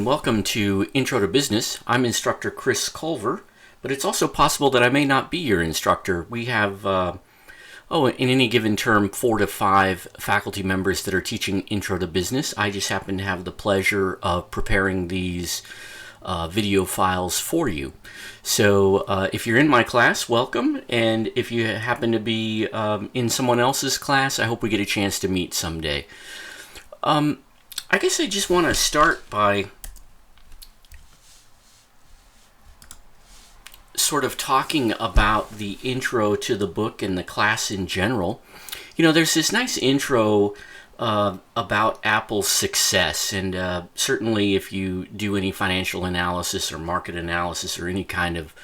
welcome to Intro to Business. I'm instructor Chris Culver, but it's also possible that I may not be your instructor. We have, in any given term, 4 to 5 faculty members that are teaching Intro to Business. I just happen to have the pleasure of preparing these video files for you. So if you're in my class, welcome. And if you happen to be in someone else's class, I hope we get a chance to meet someday. I guess I just want to start by sort of talking about the intro to the book and the class in general. You know, there's this nice intro about Apple's success, and certainly if you do any financial analysis or market analysis or any kind of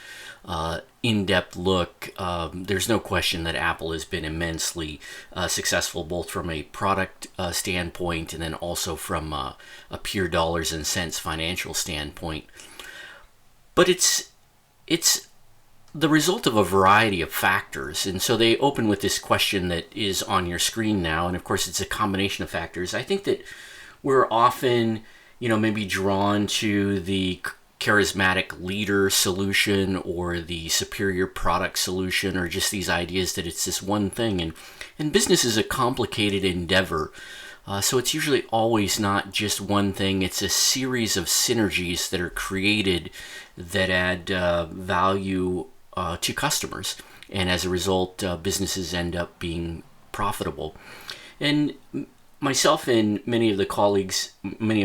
in-depth look, there's no question that Apple has been immensely successful, both from a product standpoint and then also from a pure dollars and cents financial standpoint. But it's the result of a variety of factors, and so they open with this question that is on your screen now, and of course it's a combination of factors. I think that we're often, maybe drawn to the charismatic leader solution or the superior product solution, or just these ideas that it's this one thing, and business is a complicated endeavor. So it's usually always not just one thing. It's a series of synergies that are created that add value to customers, and as a result, businesses end up being profitable. And myself and many of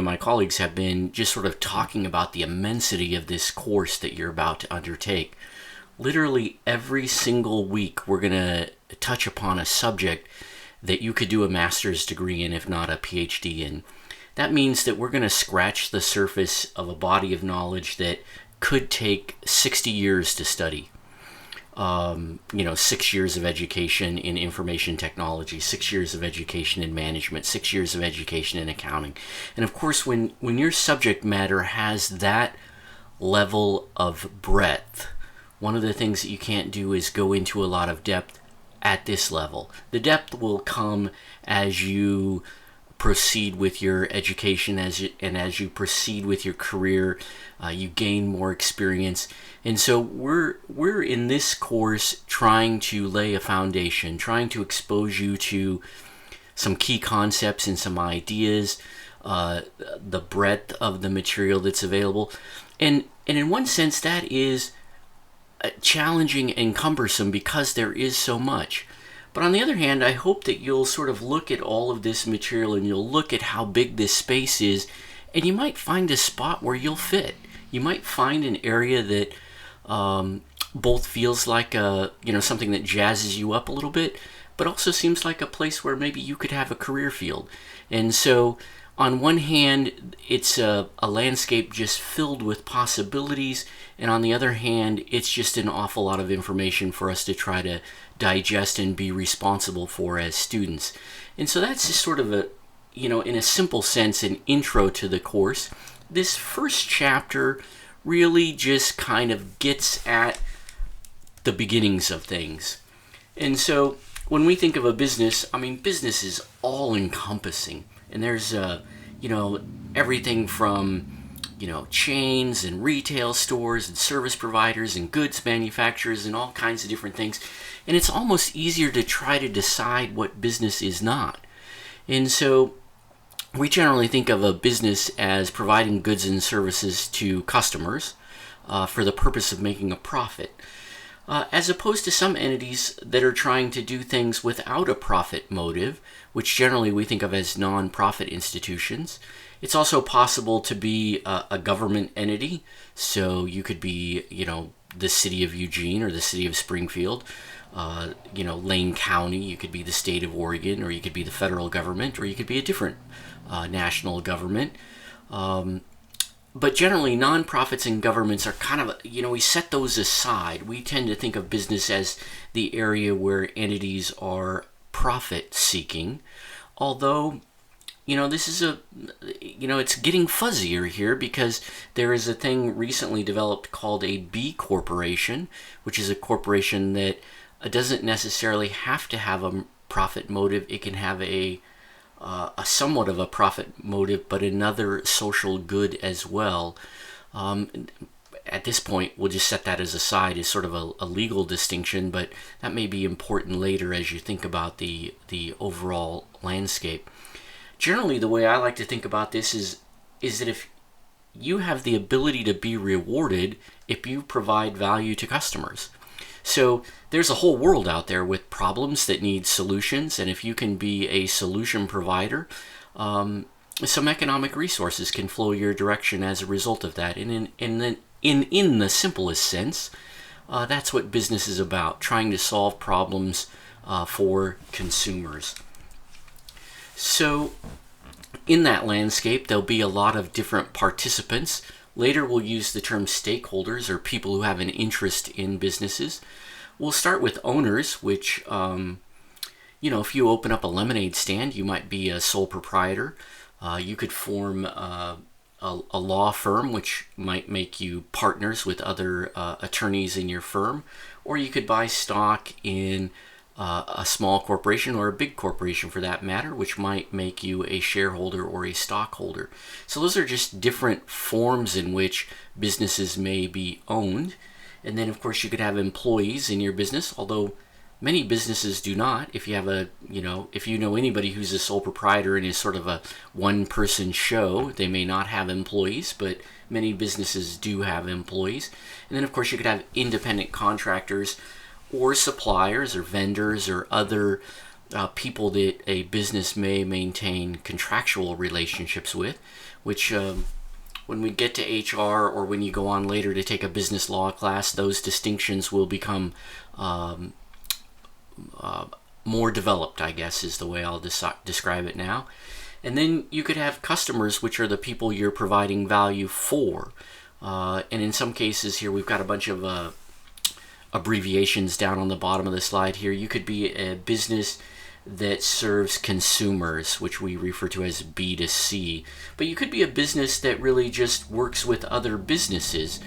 my colleagues have been just sort of talking about the immensity of this course that you're about to undertake. Literally every single week, we're going to touch upon a subject that you could do a master's degree in, if not a PhD in. That means that we're going to scratch the surface of a body of knowledge that could take 60 years to study. 6 years of education in information technology, 6 years of education in management, 6 years of education in accounting. And of course, when your subject matter has that level of breadth, one of the things that you can't do is go into a lot of depth at this level. The depth will come as you proceed with your education, as you proceed with your career, you gain more experience. And so we're in this course trying to lay a foundation, trying to expose you to some key concepts and some ideas, the breadth of the material that's available. And in one sense, that is challenging and cumbersome because there is so much. But on the other hand, I hope that you'll sort of look at all of this material and you'll look at how big this space is, and you might find a spot where you'll fit. You might find an area that both feels like something that jazzes you up a little bit, but also seems like a place where maybe you could have a career field. And so on one hand, it's a landscape just filled with possibilities, and on the other hand, it's just an awful lot of information for us to try to digest and be responsible for as students. And so that's just sort of in a simple sense, an intro to the course. This first chapter really just kind of gets at the beginnings of things. And so when we think of a business, business is all encompassing. And there's, everything from, chains and retail stores and service providers and goods manufacturers and all kinds of different things. And it's almost easier to try to decide what business is not. And so we generally think of a business as providing goods and services to customers for the purpose of making a profit, as opposed to some entities that are trying to do things without a profit motive, which generally we think of as non-profit institutions. It's also possible to be a government entity, so you could be, the city of Eugene or the city of Springfield, Lane County, you could be the state of Oregon, or you could be the federal government, or you could be a different national government. But generally, nonprofits and governments are kind of, we set those aside. We tend to think of business as the area where entities are profit-seeking, although, this is it's getting fuzzier here because there is a thing recently developed called a B corporation, which is a corporation that doesn't necessarily have to have a profit motive. It can have a a somewhat of a profit motive, but another social good as well. At this point, we'll just set that as aside as sort of a legal distinction, but that may be important later as you think about the overall landscape. Generally, the way I like to think about this is that if you have the ability to be rewarded if you provide value to customers. So there's a whole world out there with problems that need solutions, and if you can be a solution provider, some economic resources can flow your direction as a result of that. And in the simplest sense, that's what business is about, trying to solve problems for consumers. So in that landscape, there'll be a lot of different participants. Later, we'll use the term stakeholders, or people who have an interest in businesses. We'll start with owners, which, if you open up a lemonade stand, you might be a sole proprietor. You could form a law firm, which might make you partners with other attorneys in your firm. Or you could buy stock in a small corporation, or a big corporation for that matter, which might make you a shareholder or a stockholder. So those are just different forms in which businesses may be owned. And then of course you could have employees in your business, although many businesses do not. If you have if you know anybody who's a sole proprietor and is sort of a one-person show, they may not have employees, but many businesses do have employees. And then of course you could have independent contractors, or suppliers, or vendors, or other people that a business may maintain contractual relationships with, which when we get to HR, or when you go on later to take a business law class, those distinctions will become more developed, I guess is the way I'll describe it now. And then you could have customers, which are the people you're providing value for. And in some cases here, we've got a bunch of abbreviations down on the bottom of the slide here. You could be a business that serves consumers, which we refer to as B2C. But you could be a business that really just works with other businesses.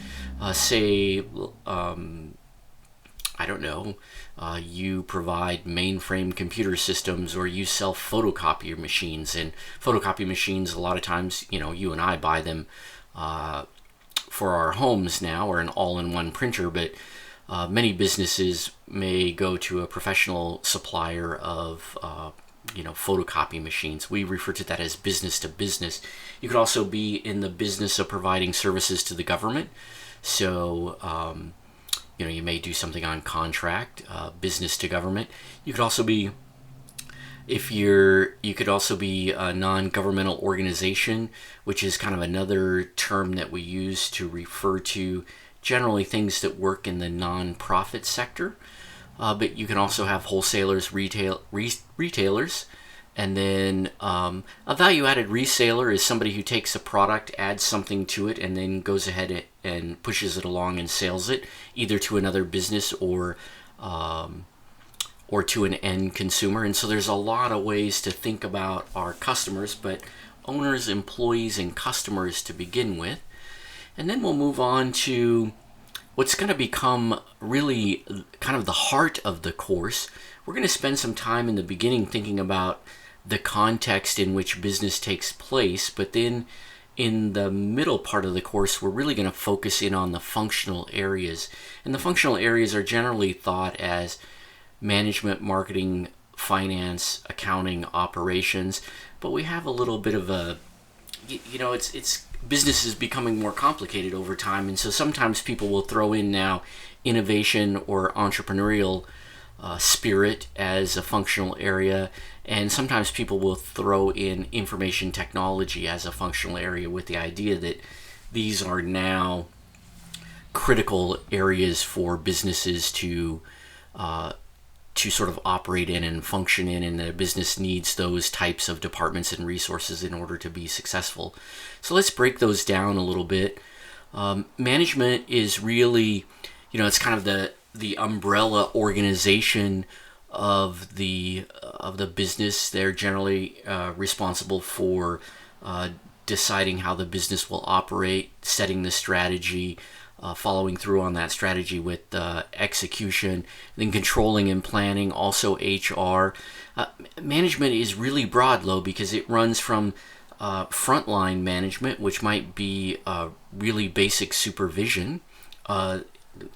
You provide mainframe computer systems, or you sell photocopier machines. And photocopier machines, a lot of times, you and I buy them for our homes now, or an all-in-one printer, but many businesses may go to a professional supplier of photocopy machines. We refer to that as business to business. You could also be in the business of providing services to the government. So you may do something on contract, business to government. You could also be a non-governmental organization, which is kind of another term that we use to refer to generally things that work in the non-profit sector. But you can also have wholesalers, retailers, and then a value-added reseller is somebody who takes a product, adds something to it, and then goes ahead and pushes it along and sells it, either to another business or to an end consumer. And so there's a lot of ways to think about our customers, but owners, employees, and customers to begin with. And then we'll move on to what's going to become really kind of the heart of the course. We're going to spend some time in the beginning thinking about the context in which business takes place, but then in the middle part of the course, we're really going to focus in on the functional areas. And the functional areas are generally thought as management, marketing, finance, accounting, operations, but we have a little bit of a, it's business is becoming more complicated over time, and so sometimes people will throw in now innovation or entrepreneurial spirit as a functional area, and sometimes people will throw in information technology as a functional area, with the idea that these are now critical areas for businesses to sort of operate in and function in, and the business needs those types of departments and resources in order to be successful. So let's break those down a little bit. Management is really, it's kind of the umbrella organization of the business. They're generally responsible for deciding how the business will operate, setting the strategy, following through on that strategy with execution, then controlling and planning, also HR. Management is really broad, though, because it runs from frontline management, which might be really basic supervision.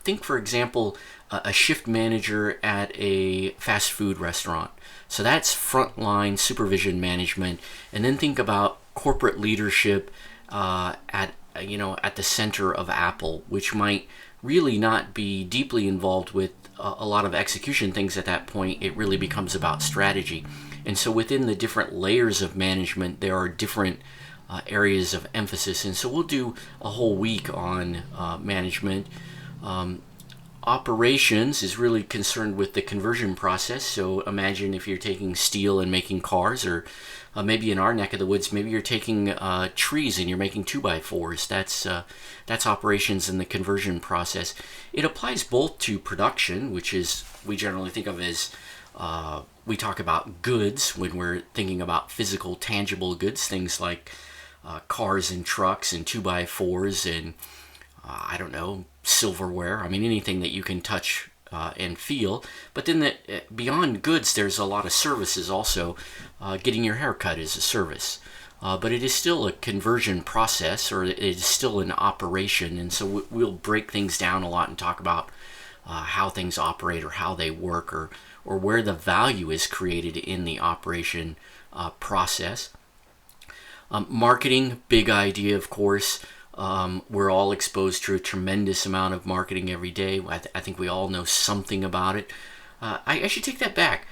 Think, for example, a shift manager at a fast food restaurant. So that's frontline supervision management. And then think about corporate leadership at the center of Apple, which might really not be deeply involved with a lot of execution things at that point. It really becomes about strategy. And so within the different layers of management, there are different areas of emphasis. And so we'll do a whole week on management. Operations is really concerned with the conversion process. So imagine if you're taking steel and making cars, or maybe in our neck of the woods, maybe you're taking trees and you're making 2x4s. That's operations in the conversion process. It applies both to production, which is we generally think of as we talk about goods when we're thinking about physical, tangible goods, things like cars and trucks and 2x4s and I don't know, silverware. I mean, anything that you can touch and feel. But then beyond goods, there's a lot of services also. Getting your hair cut is a service. But it is still a conversion process, or it is still an operation. And so we'll break things down a lot and talk about how things operate or how they work, or where the value is created in the operation process. Marketing, big idea, of course. We're all exposed to a tremendous amount of marketing every day. I think we all know something about it. I should take that back.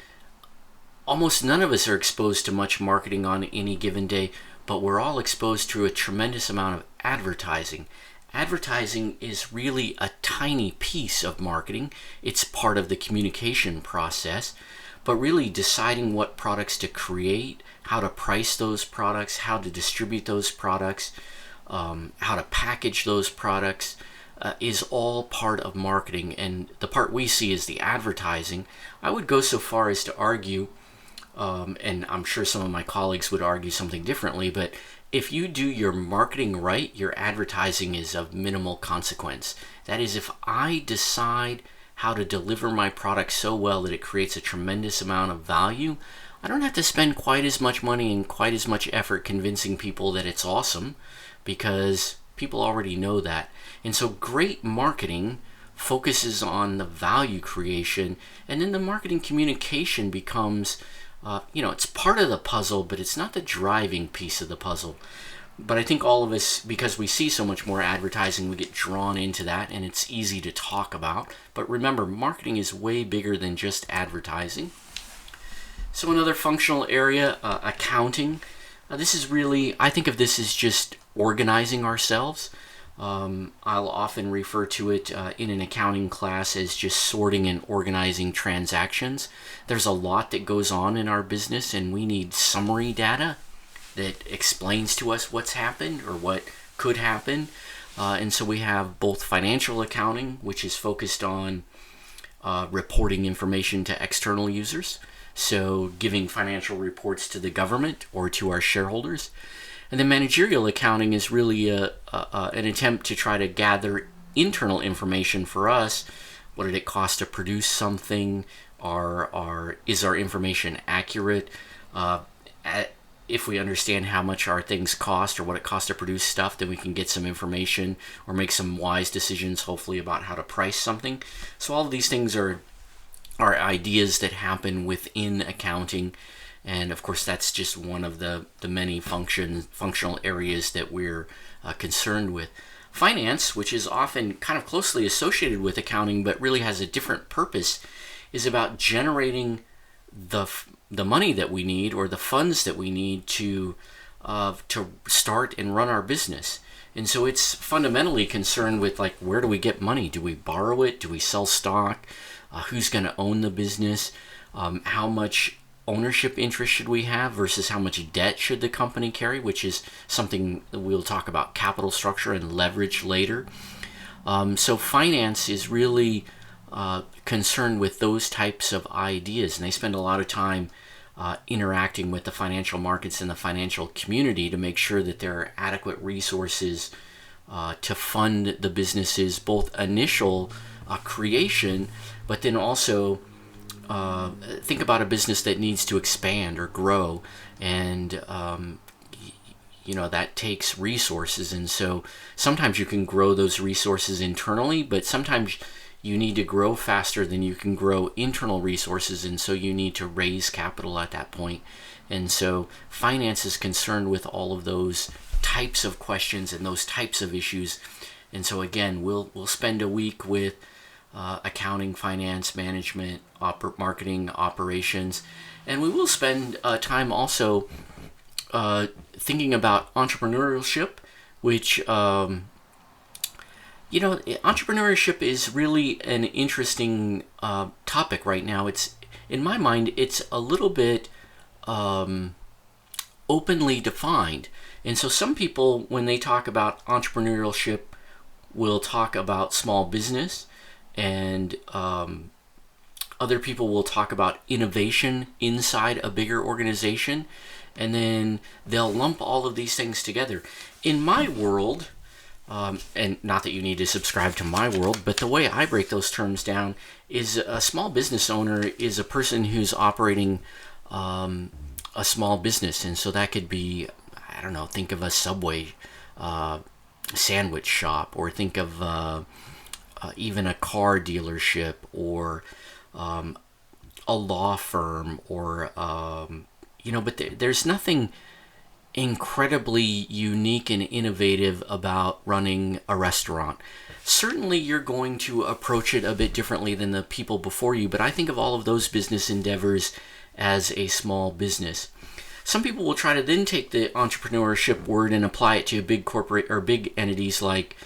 Almost none of us are exposed to much marketing on any given day, but we're all exposed to a tremendous amount of advertising. Advertising is really a tiny piece of marketing. It's part of the communication process, but really deciding what products to create, how to price those products, how to distribute those products, how to package those products is all part of marketing. And the part we see is the advertising. I would go so far as to argue, and I'm sure some of my colleagues would argue something differently, but if you do your marketing right, your advertising is of minimal consequence. That is, if I decide how to deliver my product so well that it creates a tremendous amount of value, I don't have to spend quite as much money and quite as much effort convincing people that it's awesome, because people already know that. And so great marketing focuses on the value creation, and then the marketing communication becomes, it's part of the puzzle, but it's not the driving piece of the puzzle. But I think all of us, because we see so much more advertising, we get drawn into that, and it's easy to talk about. But remember, marketing is way bigger than just advertising. So another functional area, accounting. This is really, I think of this as just organizing ourselves. I'll often refer to it in an accounting class as just sorting and organizing transactions. There's a lot that goes on in our business, and we need summary data that explains to us what's happened or what could happen. And so we have both financial accounting, which is focused on reporting information to external users, so giving financial reports to the government or to our shareholders. And then managerial accounting is really an attempt to try to gather internal information for us. What did it cost to produce something? Is our information accurate? If we understand how much our things cost or what it costs to produce stuff, then we can get some information or make some wise decisions, hopefully, about how to price something. So all of these things are ideas that happen within accounting. And of course, that's just one of the many functional areas that we're concerned with. Finance, which is often kind of closely associated with accounting, but really has a different purpose, is about generating the money that we need, or the funds that we need to start and run our business. And so it's fundamentally concerned with, like, where do we get money? Do we borrow it? Do we sell stock? Who's going to own the business? How much ownership interest should we have versus how much debt should the company carry, which is something that we'll talk about capital structure and leverage later. So finance is really concerned with those types of ideas, and they spend a lot of time interacting with the financial markets and the financial community to make sure that there are adequate resources to fund the business's both initial creation, but then also think about a business that needs to expand or grow, and that takes resources. And so sometimes you can grow those resources internally, but sometimes you need to grow faster than you can grow internal resources, and so you need to raise capital at that point. And so finance is concerned with all of those types of questions and those types of issues. And so again, we'll spend a week with accounting, finance, management, marketing, operations, and we will spend time also thinking about entrepreneurship, which entrepreneurship is really an interesting topic right now. It's, in my mind, it's a little bit openly defined. And so some people, when they talk about entrepreneurship, will talk about small business, and other people will talk about innovation inside a bigger organization, and then they'll lump all of these things together. In my world, and not that you need to subscribe to my world, but the way I break those terms down is a small business owner is a person who's operating a small business. And so that could be, I don't know, think of a Subway sandwich shop, or think of even a car dealership, or a law firm, or but there's nothing incredibly unique and innovative about running a restaurant. Certainly you're going to approach it a bit differently than the people before you, but I think of all of those business endeavors as a small business. Some people will try to then take the entrepreneurship word and apply it to big corporate or big entities like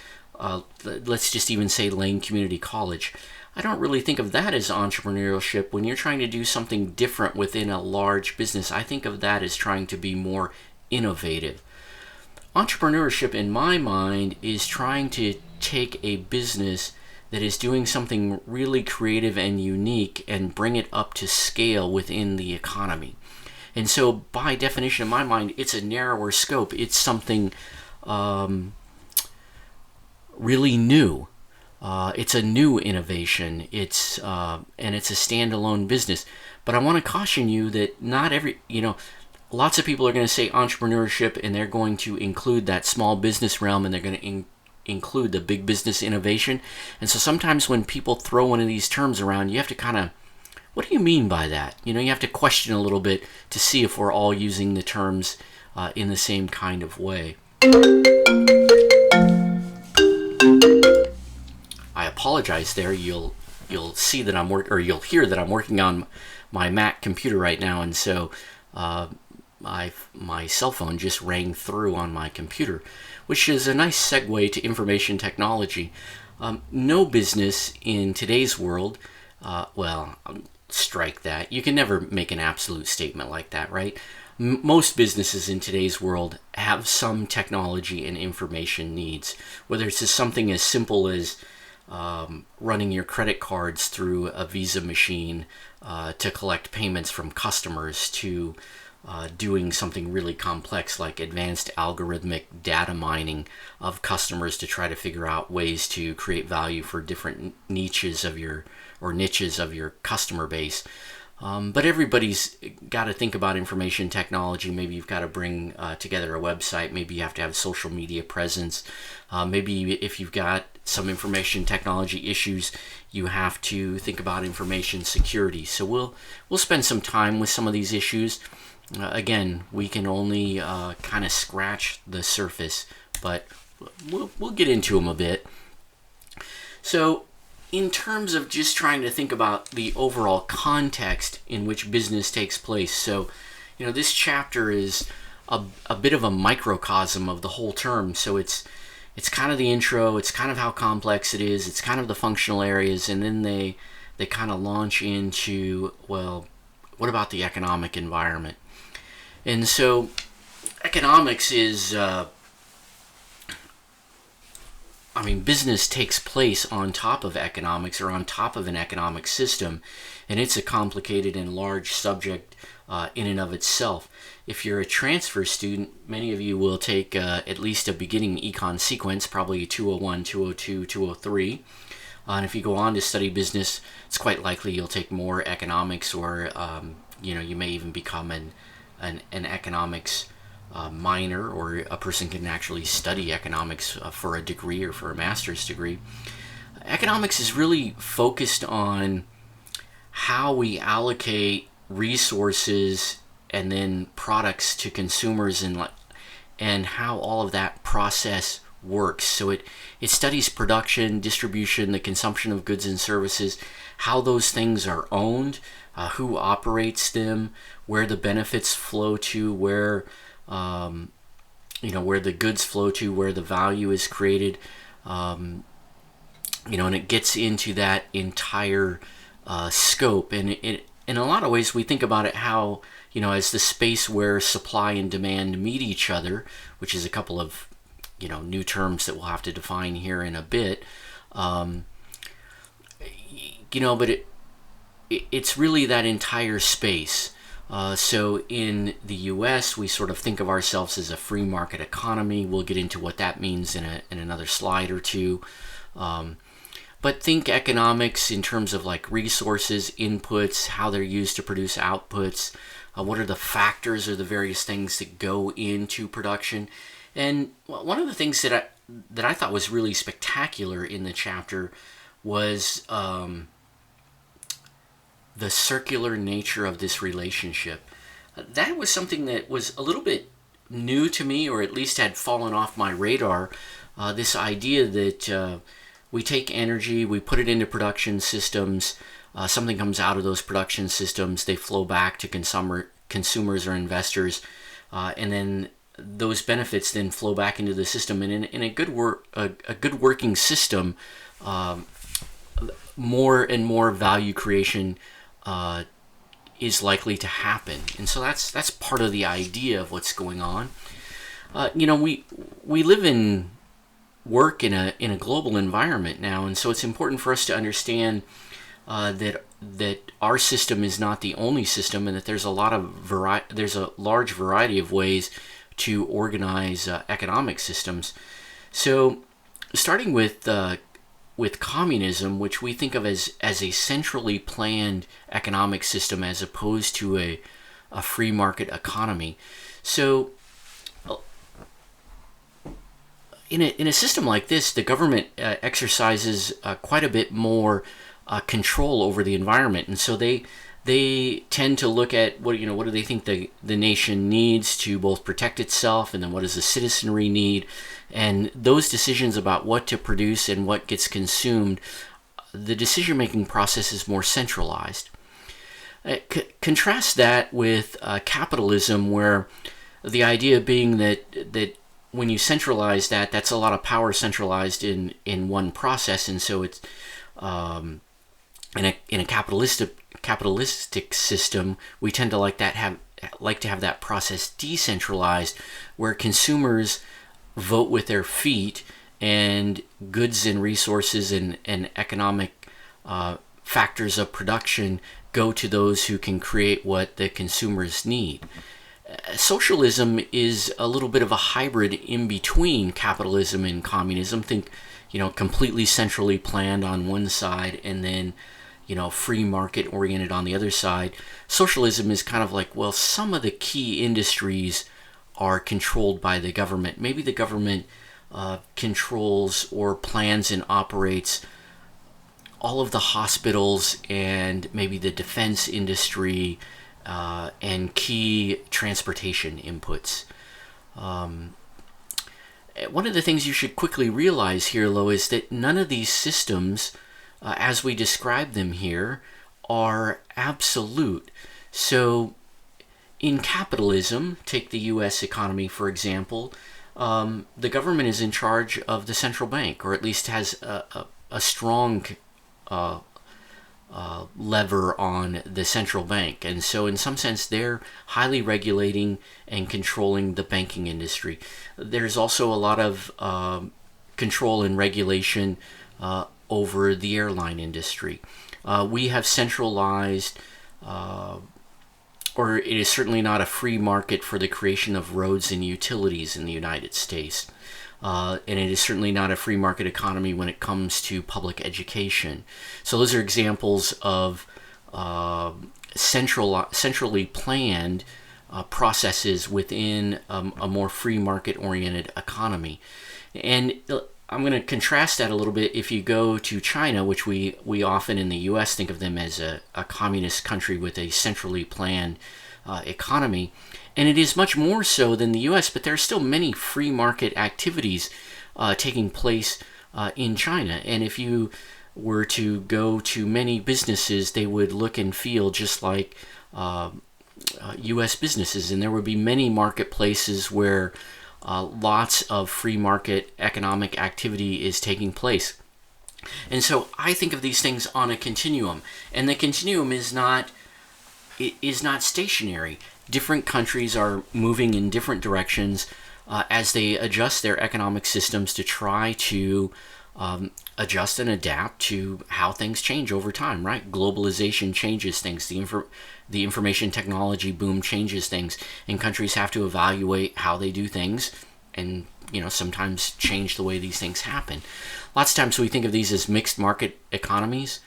let's just even say Lane Community College. I don't really think of that as entrepreneurship. When you're trying to do something different within a large business, I think of that as trying to be more innovative. Entrepreneurship, in my mind, is trying to take a business that is doing something really creative and unique and bring it up to scale within the economy. And so, by definition, in my mind, it's a narrower scope. It's something really new. It's a new innovation. It's a standalone business. But I want to caution you that not every, lots of people are going to say entrepreneurship, and they're going to include that small business realm, and they're going to include the big business innovation. And so sometimes when people throw one of these terms around, you have to kind of, what do you mean by that? You have to question a little bit to see if we're all using the terms in the same kind of way. I apologize there. You'll see that you'll hear that I'm working on my Mac computer right now, and so my cell phone just rang through on my computer, which is a nice segue to information technology. No business in today's world, strike that. You can never make an absolute statement like that, right? Most businesses in today's world have some technology and information needs, whether it's just something as simple as running your credit cards through a Visa machine to collect payments from customers, to doing something really complex like advanced algorithmic data mining of customers to try to figure out ways to create value for different niches of your customer base. But everybody's got to think about information technology. Maybe you've got to bring together a website. Maybe you have to have a social media presence. Maybe if you've got some information technology issues, you have to think about information security. So we'll spend some time with some of these issues. Again, we can only kind of scratch the surface, but we'll get into them a bit. So in terms of just trying to think about the overall context in which business takes place, so this chapter is a bit of a microcosm of the whole term. So it's kind of the intro, it's kind of how complex it is, it's kind of the functional areas, and then they kind of launch into, well, what about the economic environment? And so economics is, I I mean, business takes place on top of economics or on top of an economic system, and it's a complicated and large subject in and of itself. If you're a transfer student, many of you will take at least a beginning econ sequence, probably 201, 202, 203. And if you go on to study business, it's quite likely you'll take more economics, or you may even become an economics minor, or a person can actually study economics for a degree or for a master's degree. Economics is really focused on how we allocate resources and then products to consumers, and how all of that process works. So it studies production, distribution, the consumption of goods and services, how those things are owned, who operates them, where the benefits flow to, where where the goods flow to, where the value is created, and it gets into that entire scope. And it, in a lot of ways, we think about it how, as the space where supply and demand meet each other, which is a couple of, new terms that we'll have to define here in a bit. But it's really that entire space. So in the U.S., we sort of think of ourselves as a free market economy. We'll get into what that means in another slide or two. But think economics in terms of like resources, inputs, how they're used to produce outputs, what are the factors or the various things that go into production. And one of the things that I thought was really spectacular in the chapter was the circular nature of this relationship. That was something that was a little bit new to me, or at least had fallen off my radar. This idea that we take energy, we put it into production systems, something comes out of those production systems, they flow back to consumers or investors, and then those benefits then flow back into the system. And in a good working system, more and more value creation is likely to happen. And so that's part of the idea of what's going on. We live in work in a global environment now, and so it's important for us to understand that our system is not the only system, and that there's a large variety of ways to organize economic systems. So, starting with communism, which we think of as a centrally planned economic system as opposed to a free market economy. So in a system like this, the government exercises quite a bit more control over the environment, and so they tend to look at what do they think the nation needs to both protect itself, and then what does the citizenry need, and those decisions about what to produce and what gets consumed, the decision-making process is more centralized. Contrast that with capitalism, where the idea being that when you centralize that's a lot of power centralized in one process, and so it's in a capitalistic system, we tend to like to have that process decentralized, where consumers vote with their feet, and goods and resources and economic factors of production go to those who can create what the consumers need. Socialism is a little bit of a hybrid in between capitalism and communism. Think, completely centrally planned on one side, and then free market oriented on the other side. Socialism is kind of like, well, some of the key industries are controlled by the government. Maybe the government controls or plans and operates all of the hospitals and maybe the defense industry and key transportation inputs. One of the things you should quickly realize here, though, is that none of these systems, as we describe them here, are absolute. So in capitalism, take the U.S. economy for example, the government is in charge of the central bank, or at least has a strong lever on the central bank. And so in some sense, they're highly regulating and controlling the banking industry. There's also a lot of control and regulation over the airline industry. We have centralized, or it is certainly not a free market for the creation of roads and utilities in the United States. And it is certainly not a free market economy when it comes to public education. So those are examples of centrally planned processes within a more free market-oriented economy. And I'm going to contrast that a little bit. If you go to China, which we often in the U.S. think of them as a communist country with a centrally planned economy, and it is much more so than the U.S., but there are still many free market activities taking place in China. And if you were to go to many businesses, they would look and feel just like U.S. businesses, and there would be many marketplaces where lots of free market economic activity is taking place. And so I think of these things on a continuum, and the continuum is not stationary. Different countries are moving in different directions as they adjust their economic systems to try to adjust and adapt to how things change over time, right? Globalization changes things. The information technology boom changes things, and countries have to evaluate how they do things and, sometimes change the way these things happen. Lots of times we think of these as mixed market economies.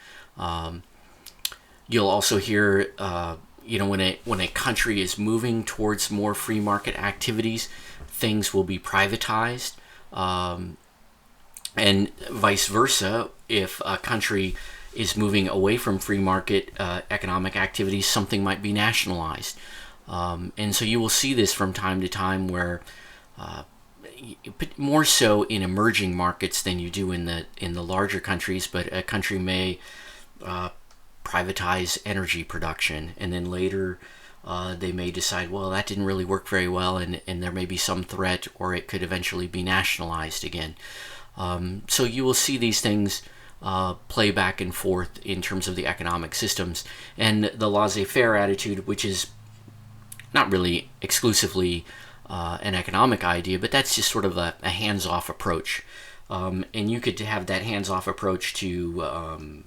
You'll also hear, when a country is moving towards more free market activities, things will be privatized. And vice versa, if a country is moving away from free market economic activities, something might be nationalized. And so you will see this from time to time where more so in emerging markets than you do in the larger countries, but a country may privatize energy production, and then later they may decide, well, that didn't really work very well, and there may be some threat, or it could eventually be nationalized again. So you will see these things play back and forth in terms of the economic systems. And the laissez-faire attitude, which is not really exclusively an economic idea, but that's just sort of a hands-off approach. And you could have that hands-off approach to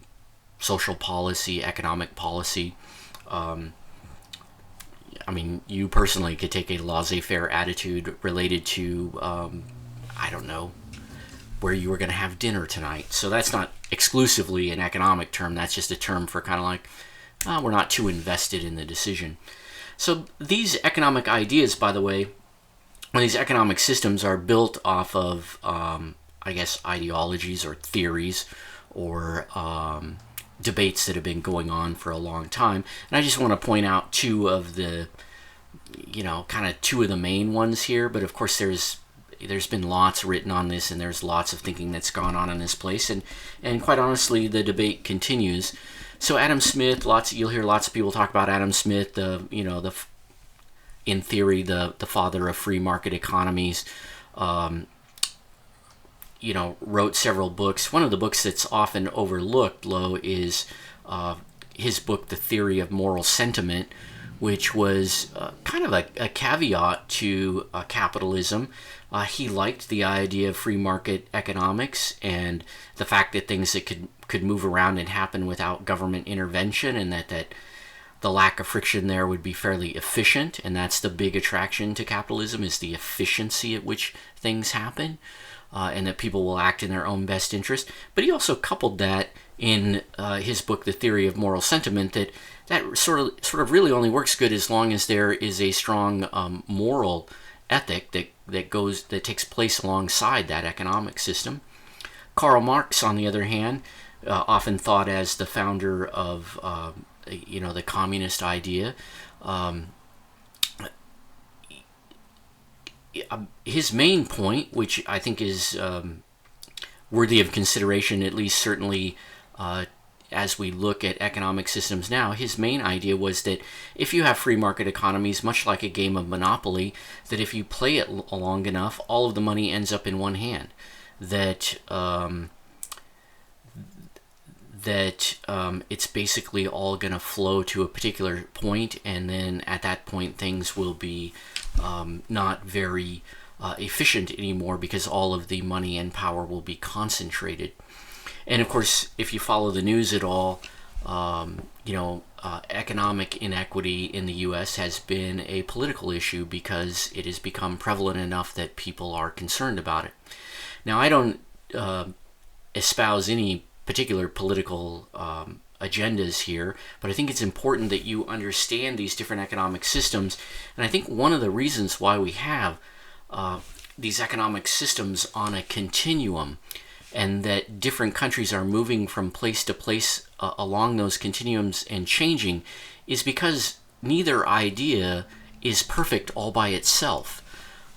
social policy, economic policy. You personally could take a laissez-faire attitude related to, I don't know, where you were going to have dinner tonight. So that's not exclusively an economic term. That's just a term for kind of like, we're not too invested in the decision. So these economic ideas, by the way, or these economic systems are built off of, ideologies or theories or debates that have been going on for a long time. And I just want to point out two of the main ones here. But of course, there's been lots written on this, and there's lots of thinking that's gone on in this place, and quite honestly, the debate continues. So Adam Smith, you'll hear lots of people talk about Adam Smith, in theory, the father of free market economies. Wrote several books. One of the books that's often overlooked, is his book, The Theory of Moral Sentiment, which was kind of a caveat to capitalism. He liked the idea of free market economics and the fact that things that could move around and happen without government intervention, and that the lack of friction there would be fairly efficient. And that's the big attraction to capitalism, is the efficiency at which things happen, and that people will act in their own best interest. But he also coupled that in his book, The Theory of Moral Sentiment, that sort of really only works good as long as there is a strong moral ethic that takes place alongside that economic system. Karl Marx, on the other hand, often thought as the founder of the communist idea. His main point, which I think is worthy of consideration, at least certainly as we look at economic systems now, his main idea was that if you have free market economies, much like a game of Monopoly, that if you play it long enough, all of the money ends up in one hand. That it's basically all going to flow to a particular point, and then at that point things will be not very efficient anymore because all of the money and power will be concentrated. And of course, if you follow the news at all, economic inequity in the U.S. has been a political issue because it has become prevalent enough that people are concerned about it. Now, I don't espouse any particular political agendas here, but I think it's important that you understand these different economic systems. And I think one of the reasons why we have these economic systems on a continuum, and that different countries are moving from place to place along those continuums and changing, is because neither idea is perfect all by itself.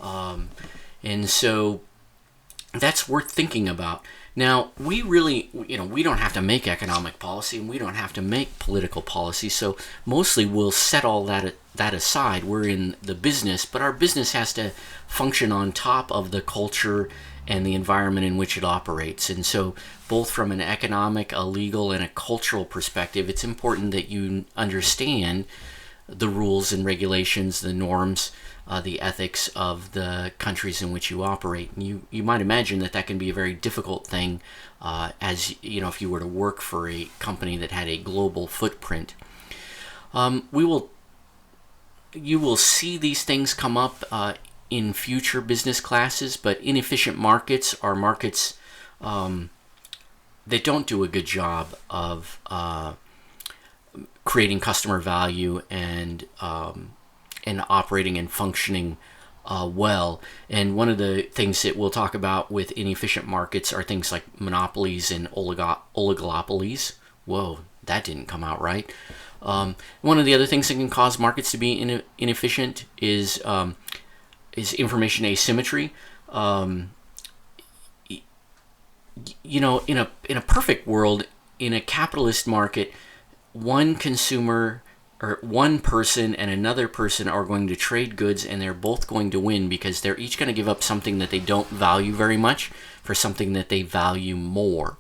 And so that's worth thinking about. Now, we really, we don't have to make economic policy and we don't have to make political policy, so mostly we'll set all that aside. We're in the business, but our business has to function on top of the culture and the environment in which it operates. And so both from an economic, a legal, and a cultural perspective, it's important that you understand the rules and regulations, the norms, the ethics of the countries in which you operate. And you might imagine that can be a very difficult thing as if you were to work for a company that had a global footprint. You will see these things come up in future business classes, but inefficient markets are markets that don't do a good job of creating customer value and operating and functioning well. And one of the things that we'll talk about with inefficient markets are things like monopolies and oligopolies. Whoa, that didn't come out right. One of the other things that can cause markets to be inefficient is information asymmetry. In a perfect world, in a capitalist market, one consumer or one person and another person are going to trade goods, and they're both going to win because they're each going to give up something that they don't value very much for something that they value more.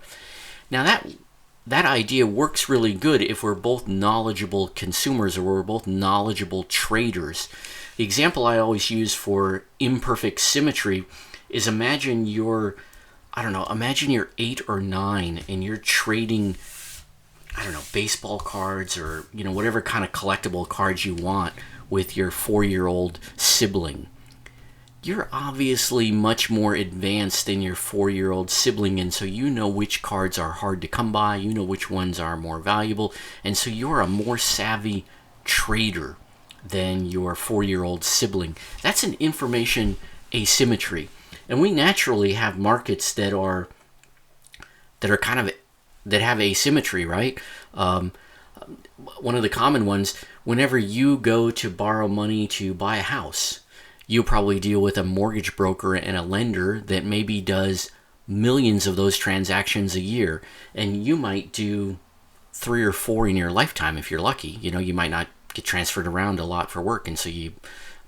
Now that idea works really good if we're both knowledgeable consumers or we're both knowledgeable traders. The example I always use for imperfect symmetry is imagine you're 8 or 9 and you're trading, baseball cards or, whatever kind of collectible cards you want with your 4-year-old sibling. You're obviously much more advanced than your 4-year-old sibling, and so you know which cards are hard to come by, you know which ones are more valuable, and so you're a more savvy trader than your 4-year-old sibling. That's an information asymmetry. And we naturally have markets that have asymmetry, right? One of the common ones, whenever you go to borrow money to buy a house, you probably deal with a mortgage broker and a lender that maybe does millions of those transactions a year. And you might do 3 or 4 in your lifetime if you're lucky. You might not get transferred around a lot for work, and so you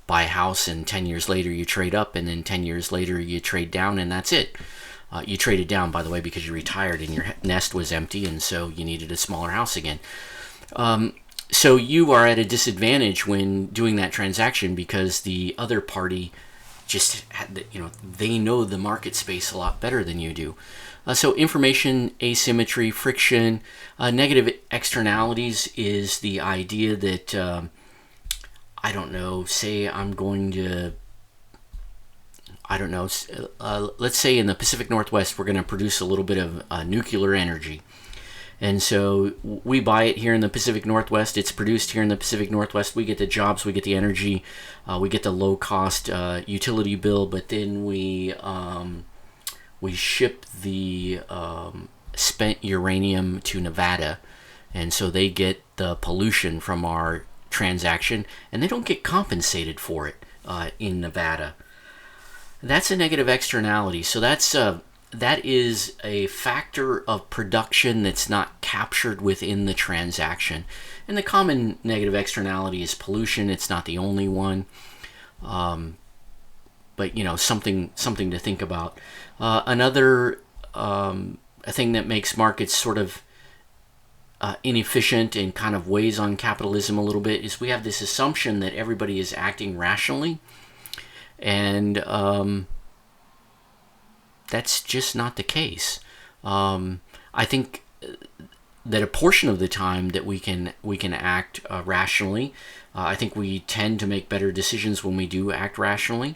buy a house and 10 years later you trade up, and then 10 years later you trade down, and that's it. You traded down, by the way, because you retired and your nest was empty, and so you needed a smaller house again. So you are at a disadvantage when doing that transaction because the other party just they know the market space a lot better than you do. So information asymmetry, friction, negative externalities is the idea that say I'm going to, let's say in the Pacific Northwest we're going to produce a little bit of nuclear energy. And so we buy it here in the Pacific Northwest. It's produced here in the Pacific Northwest. We get the jobs, we get the energy, we get the low-cost utility bill, but then we ship the spent uranium to Nevada, and so they get the pollution from our transaction, and they don't get compensated for it in Nevada. That's a negative externality. So that is a factor of production that's not captured within the transaction. And the common negative externality is pollution. It's not the only one, but something to think about. Another thing that makes markets sort of inefficient and kind of weighs on capitalism a little bit is we have this assumption that everybody is acting rationally. And that's just not the case. I think that a portion of the time that we can act rationally. I think we tend to make better decisions when we do act rationally,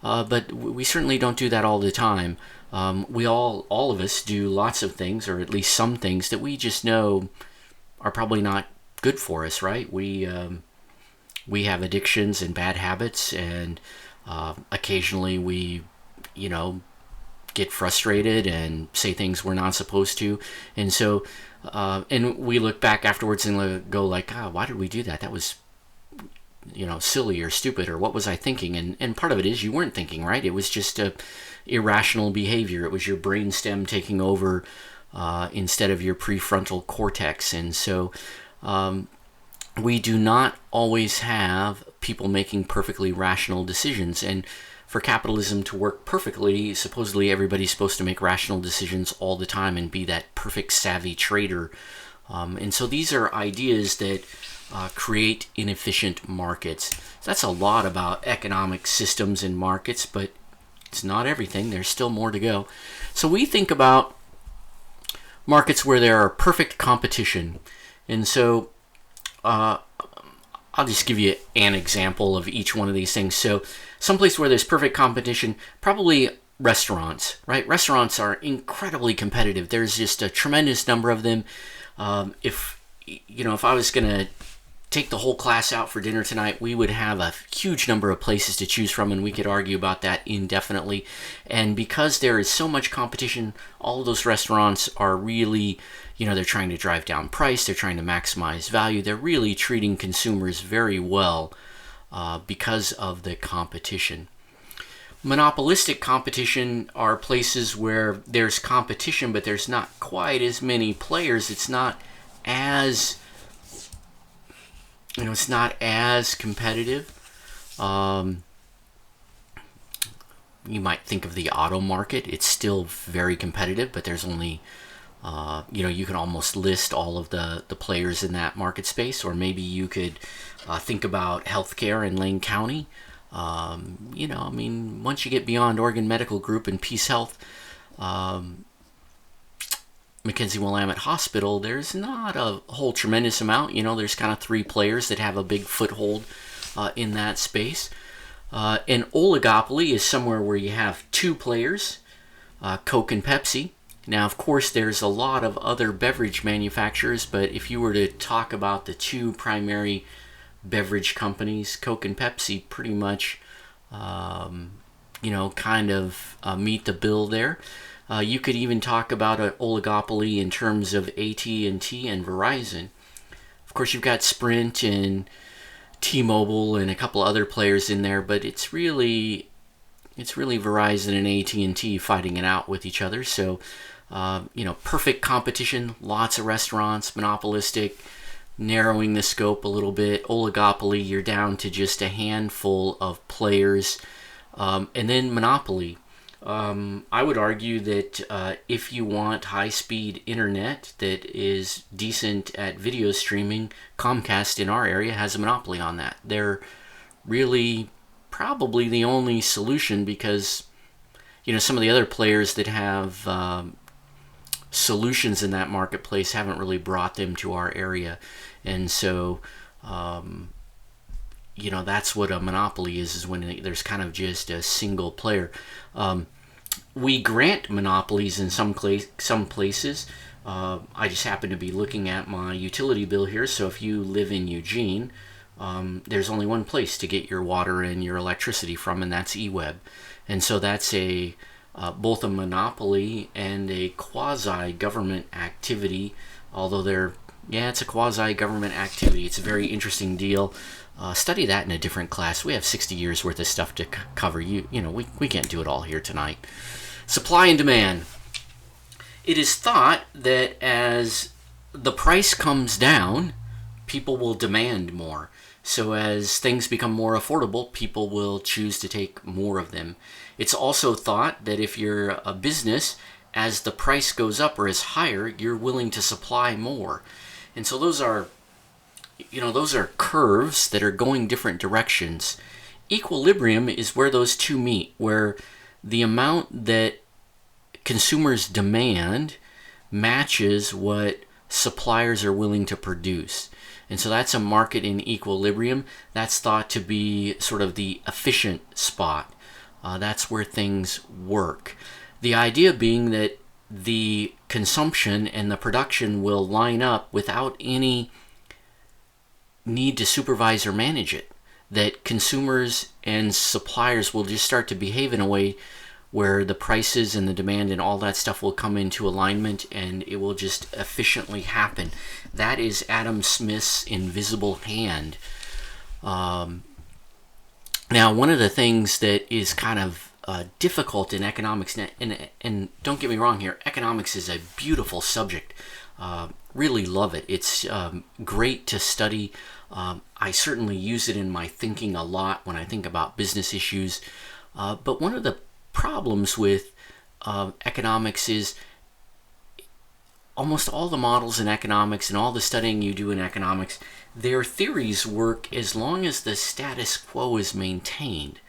but we certainly don't do that all the time. We all of us do lots of things, or at least some things that we just know are probably not good for us. Right? We have addictions and bad habits, and occasionally we, get frustrated and say things we're not supposed to, and so and we look back afterwards and go like, why did we do that? That was silly or stupid, or what was I thinking? And part of it is you weren't thinking, right? It was just a irrational behavior. It was your brainstem taking over instead of your prefrontal cortex. And so we do not always have people making perfectly rational decisions. And for capitalism to work perfectly, supposedly everybody's supposed to make rational decisions all the time and be that perfect savvy trader. And so these are ideas that create inefficient markets. So that's a lot about economic systems and markets, but it's not everything. There's still more to go. So we think about markets where there are perfect competition. And so I'll just give you an example of each one of these things. So someplace where there's perfect competition, probably restaurants, right? Restaurants are incredibly competitive. There's just a tremendous number of them. If I was going to take the whole class out for dinner tonight, we would have a huge number of places to choose from, and we could argue about that indefinitely. And because there is so much competition, all of those restaurants are really, they're trying to drive down price, they're trying to maximize value, they're really treating consumers very well because of the competition. Monopolistic competition are places where there's competition, but there's not quite as many players. It's not as competitive. You might think of the auto market. It's still very competitive, but there's only you can almost list all of the players in that market space. Or maybe you could think about healthcare in Lane County. Once you get beyond Oregon Medical Group and Peace Health, Mackenzie Willamette Hospital, there's not a whole tremendous amount. There's kind of three players that have a big foothold in that space. An oligopoly is somewhere where you have two players, Coke and Pepsi. Now, of course, there's a lot of other beverage manufacturers, but if you were to talk about the two primary beverage companies, Coke and Pepsi, pretty much, meet the bill there. You could even talk about an oligopoly in terms of AT&T and Verizon. Of course, you've got Sprint and T-Mobile and a couple other players in there, but it's really Verizon and AT&T fighting it out with each other. So, perfect competition, lots of restaurants, monopolistic, narrowing the scope a little bit. Oligopoly, you're down to just a handful of players. And then monopoly. I would argue that if you want high-speed internet that is decent at video streaming, Comcast in our area has a monopoly on that. They're really probably the only solution because, some of the other players that have solutions in that marketplace haven't really brought them to our area. And so, that's what a monopoly is when there's kind of just a single player. We grant monopolies in some places. I just happen to be looking at my utility bill here. So if you live in Eugene, there's only one place to get your water and your electricity from, and that's eWeb. And so that's both a monopoly and a quasi-government activity, although it's a quasi-government activity. It's a very interesting deal. Study that in a different class. We have 60 years worth of stuff to cover. We can't do it all here tonight. Supply and demand. It is thought that as the price comes down, people will demand more. So as things become more affordable, people will choose to take more of them. It's also thought that if you're a business, as the price goes up or is higher, you're willing to supply more. And so those are curves that are going different directions. equilibrium is where those two meet, where the amount that consumers demand matches what suppliers are willing to produce. And so that's a market in equilibrium. That's thought to be sort of the efficient spot. That's where things work. The idea being that the consumption and the production will line up without any need to supervise or manage it. That consumers and suppliers will just start to behave in a way where the prices and the demand and all that stuff will come into alignment, and it will just efficiently happen. That is Adam Smith's invisible hand. Now, one of the things that is kind of difficult in economics, and don't get me wrong here, economics is a beautiful subject. Really love it. It's great to study. I certainly use it in my thinking a lot when I think about business issues. But one of the problems with economics is almost all the models in economics and all the studying you do in economics, their theories work as long as the status quo is maintained.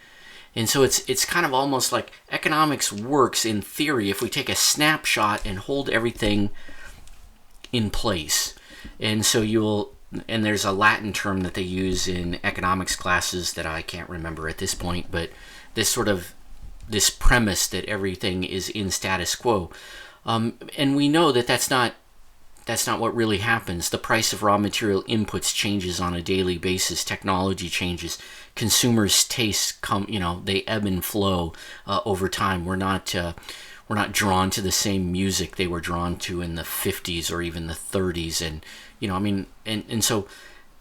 And so it's kind of almost like economics works in theory if we take a snapshot and hold everything in place. And so and there's a Latin term that they use in economics classes that I can't remember at this point, but this premise that everything is in status quo. And we know that that's not what really happens. The price of raw material inputs changes on a daily basis. Technology changes. Consumers' tastes they ebb and flow over time. We're not drawn to the same music they were drawn to in the 50s or even the 30s. And so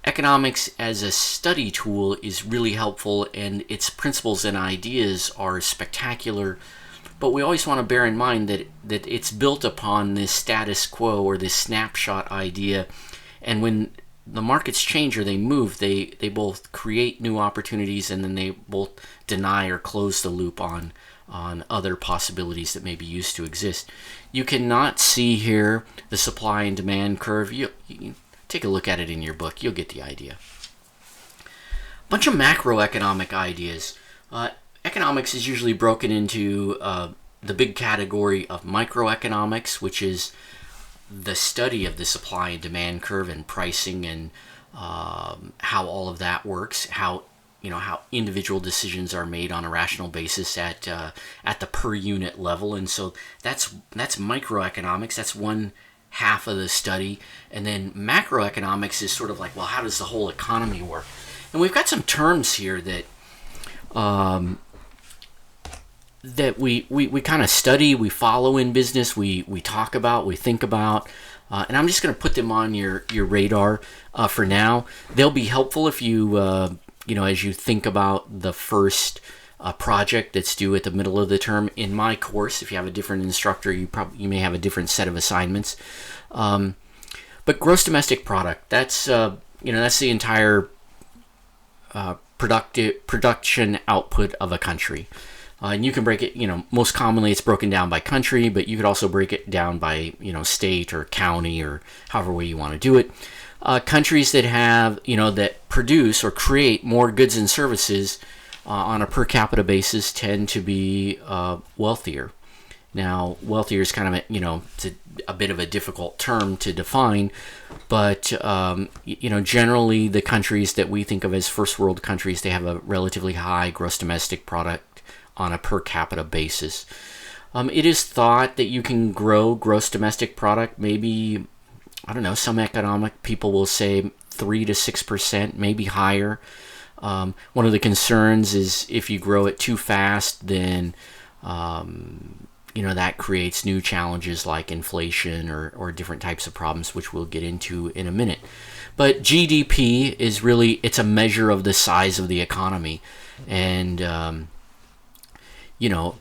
economics as a study tool is really helpful, and its principles and ideas are spectacular. But we always want to bear in mind that it's built upon this status quo or this snapshot idea. And when the markets change or they move, they both create new opportunities, and then they both deny or close the loop on other possibilities that may be used to exist. You cannot see here the supply and demand curve. You take a look at it in your book. You'll get the idea. Bunch of macroeconomic ideas. Economics is usually broken into the big category of microeconomics, which is the study of the supply and demand curve and pricing and how all of that works, how individual decisions are made on a rational basis at the per unit level. And so that's microeconomics. That's one half of the study. And then macroeconomics is sort of like, well, how does the whole economy work? And we've got some terms here that we kind of study, we follow in business, we talk about, we think about, and I'm just going to put them on your radar for now. They'll be helpful if you as you think about the first project that's due at the middle of the term. In my course, if you have a different instructor, you may have a different set of assignments. But gross domestic product, that's the entire production output of a country. And you can break it, most commonly it's broken down by country, but you could also break it down by, state or county or however way you want to do it. Countries that have, that produce or create more goods and services on a per capita basis tend to be wealthier. Now, wealthier is kind of it's a bit of a difficult term to define, but generally the countries that we think of as first world countries, they have a relatively high gross domestic product on a per capita basis. It is thought that you can grow gross domestic product, maybe, some economic people will say 3 to 6%, maybe higher. One of the concerns is if you grow it too fast, then that creates new challenges like inflation or different types of problems, which we'll get into in a minute. But GDP is really, it's a measure of the size of the economy. And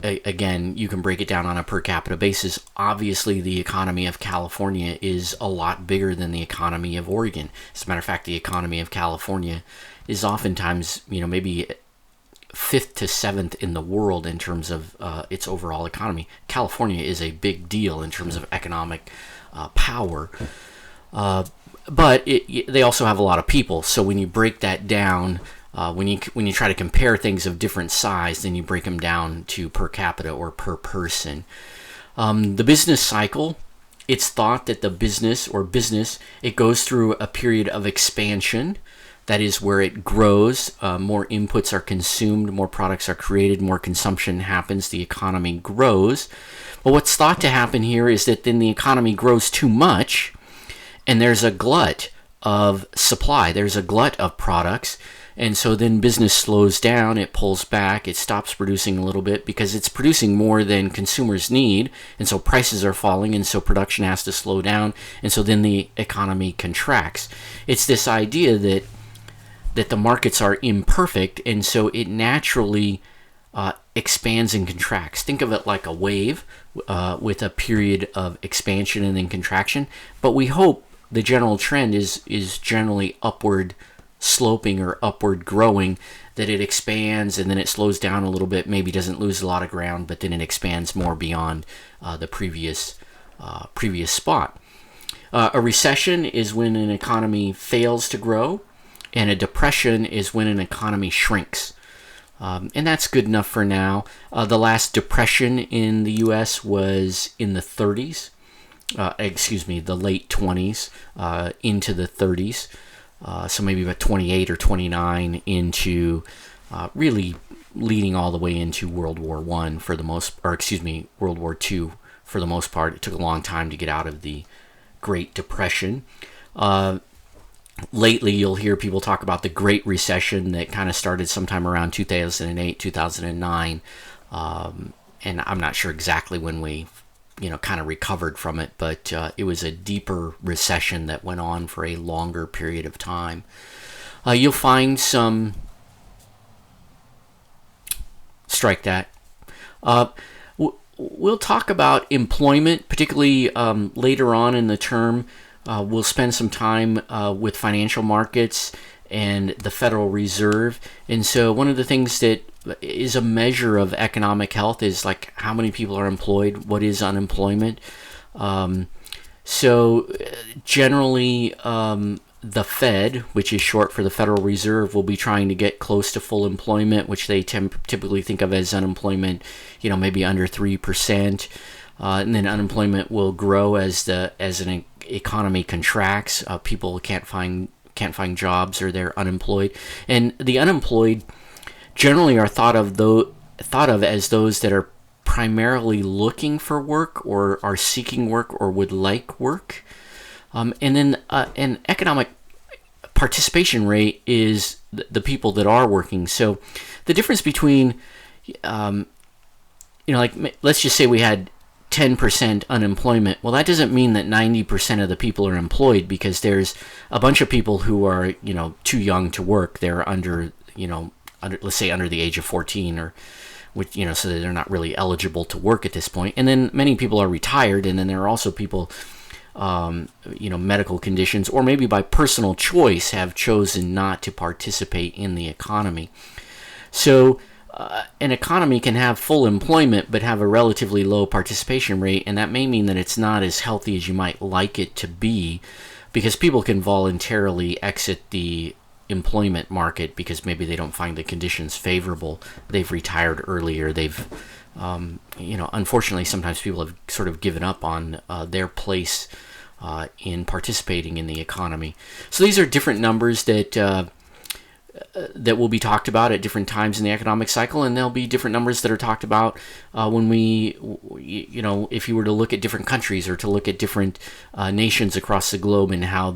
again, you can break it down on a per capita basis. Obviously, the economy of California is a lot bigger than the economy of Oregon. As a matter of fact, the economy of California is oftentimes, maybe 5th to 7th in the world in terms of its overall economy. California is a big deal in terms of economic power. But they also have a lot of people. So when you break that down, when you try to compare things of different size, then you break them down to per capita or per person. The business cycle, it's thought that the business, it goes through a period of expansion. That is where it grows, more inputs are consumed, more products are created, more consumption happens, the economy grows. But what's thought to happen here is that then the economy grows too much, and there's a glut of supply, there's a glut of products, and so then business slows down, it pulls back, it stops producing a little bit because it's producing more than consumers need, and so prices are falling, and so production has to slow down, and so then the economy contracts. It's this idea that the markets are imperfect, and so it naturally expands and contracts. Think of it like a wave with a period of expansion and then contraction, but we hope the general trend is generally upward sloping or upward growing, that it expands and then it slows down a little bit, maybe doesn't lose a lot of ground, but then it expands more beyond the previous spot. A recession is when an economy fails to grow, and a depression is when an economy shrinks. And that's good enough for now. The last depression in the U.S. was in the 30s. The late 20s into the 30s. So maybe about 28 or 29 into really leading all the way into World War I for the most, World War II for the most part. It took a long time to get out of the Great Depression. Lately, you'll hear people talk about the Great Recession that kind of started sometime around 2008, 2009. And I'm not sure exactly when we, kind of recovered from it, but it was a deeper recession that went on for a longer period of time. You'll find some... Strike that. We'll talk about employment, particularly later on in the term. We'll spend some time with financial markets and the Federal Reserve. And so one of the things that is a measure of economic health is like how many people are employed, what is unemployment. So generally, the Fed, which is short for the Federal Reserve, will be trying to get close to full employment, which they typically think of as unemployment, maybe under 3%. And then unemployment will grow as an economy contracts. People can't find jobs, or they're unemployed, and the unemployed generally are thought of as those that are primarily looking for work or are seeking work or would like work. And then an economic participation rate is the people that are working. So the difference between, let's just say we had 10% unemployment. Well, that doesn't mean that 90% of the people are employed, because there's a bunch of people who are, too young to work. They're under let's say under the age of 14, or which, so that they're not really eligible to work at this point. And then many people are retired, and then there are also people, medical conditions, or maybe by personal choice have chosen not to participate in the economy. So an economy can have full employment but have a relatively low participation rate, and that may mean that it's not as healthy as you might like it to be, because people can voluntarily exit the employment market because maybe they don't find the conditions favorable. They've retired earlier. They've, unfortunately, sometimes people have sort of given up on their place in participating in the economy. So these are different numbers that will be talked about at different times in the economic cycle, and there'll be different numbers that are talked about when if you were to look at different countries or to look at different nations across the globe, and how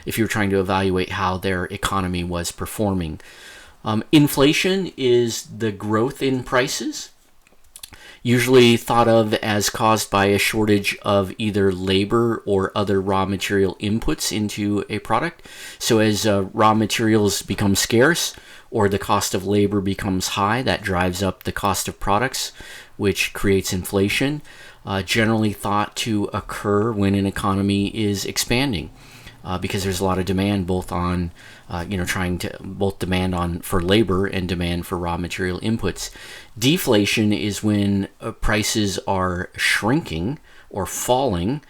if you were trying to evaluate how their economy was performing. Inflation is the growth in prices, usually thought of as caused by a shortage of either labor or other raw material inputs into a product. So as raw materials become scarce, or the cost of labor becomes high, that drives up the cost of products, which creates inflation. Generally thought to occur when an economy is expanding, because there's a lot of demand both on demand for labor and demand for raw material inputs. Deflation is when prices are shrinking or falling,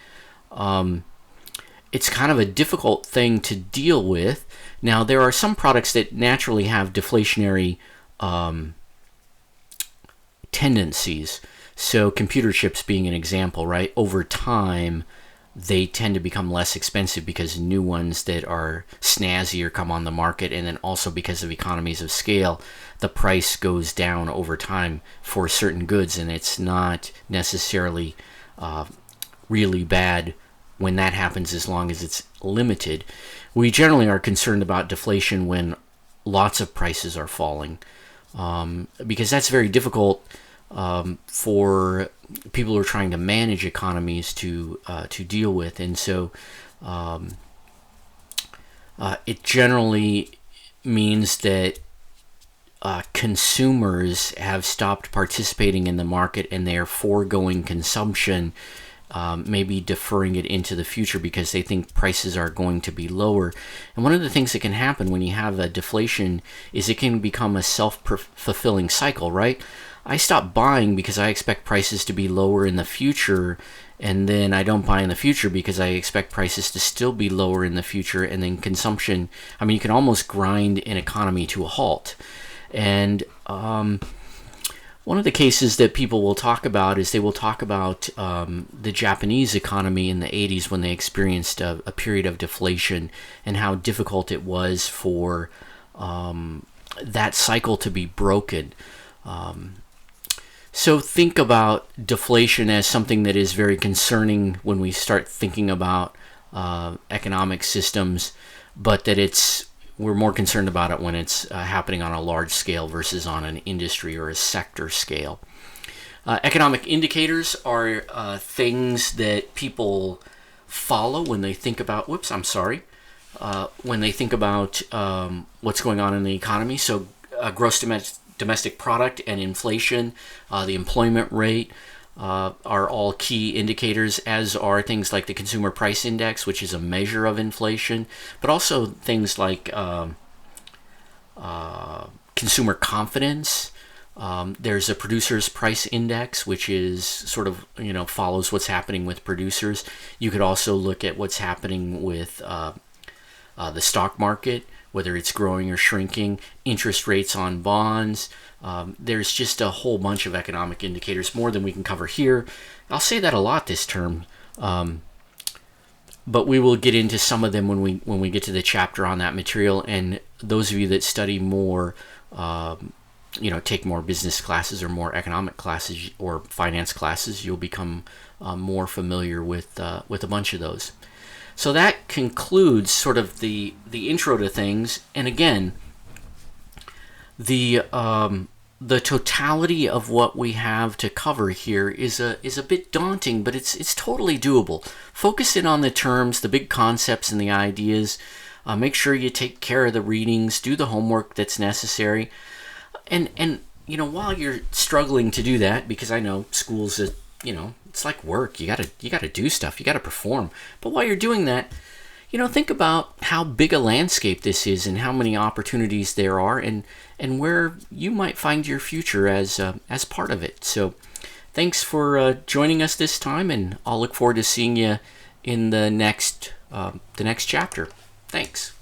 it's kind of a difficult thing to deal with. Now, there are some products that naturally have deflationary tendencies. So computer chips being an example, right? Over time, they tend to become less expensive because new ones that are snazzier come on the market, and then also because of economies of scale, the price goes down over time for certain goods, and it's not necessarily really bad when that happens, as long as it's limited. We generally are concerned about deflation when lots of prices are falling, because that's very difficult for people who are trying to manage economies to deal with. And so it generally means that consumers have stopped participating in the market, and they are foregoing consumption, maybe deferring it into the future because they think prices are going to be lower. And one of the things that can happen when you have a deflation is it can become a self-fulfilling cycle, right? I stop buying because I expect prices to be lower in the future, and then I don't buy in the future because I expect prices to still be lower in the future, and then consumption, I mean, you can almost grind an economy to a halt. And one of the cases that people will talk about is they will talk about the Japanese economy in the 80s when they experienced a period of deflation, and how difficult it was for that cycle to be broken. So think about deflation as something that is very concerning when we start thinking about economic systems, but that we're more concerned about it when it's happening on a large scale versus on an industry or a sector scale. Economic indicators are things that people follow when they think about, when they think about what's going on in the economy. So gross domestic product and inflation, the employment rate, are all key indicators, as are things like the consumer price index, which is a measure of inflation, but also things like consumer confidence. There's a producer's price index, which is sort of, follows what's happening with producers. You could also look at what's happening with the stock market, whether it's growing or shrinking, interest rates on bonds. There's just a whole bunch of economic indicators, more than we can cover here. I'll say that a lot this term, but we will get into some of them when we get to the chapter on that material. And those of you that study more, take more business classes or more economic classes or finance classes, you'll become more familiar with a bunch of those. So that concludes sort of the intro to things. And again, the totality of what we have to cover here is a bit daunting, but it's totally doable. Focus in on the terms, the big concepts, and the ideas. Make sure you take care of the readings. Do the homework that's necessary. And while you're struggling to do that, because I know schools, it's like work. You gotta do stuff. You gotta perform. But while you're doing that, think about how big a landscape this is, and how many opportunities there are, and where you might find your future as part of it. So, thanks for joining us this time, and I'll look forward to seeing you in the next chapter. Thanks.